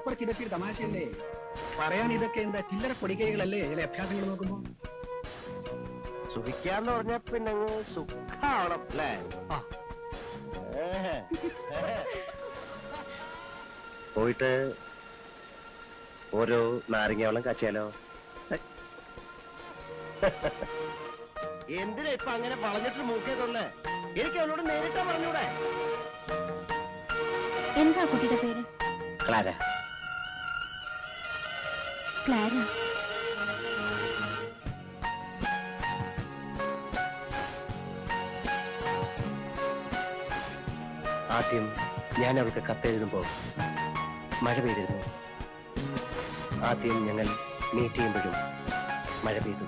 ഇപ്പുറത്ത് ഇതൊക്കെ ഒരു തമാശയല്ലേ? പറയാൻ ഇതൊക്കെ എന്താ ചില്ലറ പൊടിക്കൈകളല്ലേ ചില അഭ്യാസങ്ങൾ നോക്കുമ്പോ? സുഖിക്കാന്ന് പറഞ്ഞ പിന്നെ സുഖാവണം അല്ലേ? പോയിട്ട് ഓരോ നാരങ്ങ വെള്ളം കാച്ചിയാലോ? എന്തിനാ ഇപ്പൊ അങ്ങനെ വളഞ്ഞിട്ട് മൂക്കിയതുള്ളേ? എനിക്ക് അവളോട് നേരിട്ടാ പറഞ്ഞൂടെ? എന്താ കുട്ടിയുടെ പേര്? ക്ലാര. ക്ലാര. ആദ്യം ഞാൻ അവൾക്ക് കത്തെഴുതുമ്പോ മഴ പെയ്തിരുന്നു. ആദ്യം ഞങ്ങൾ മീറ്റ് ചെയ്യുമ്പോഴും മഴ പെയ്തു.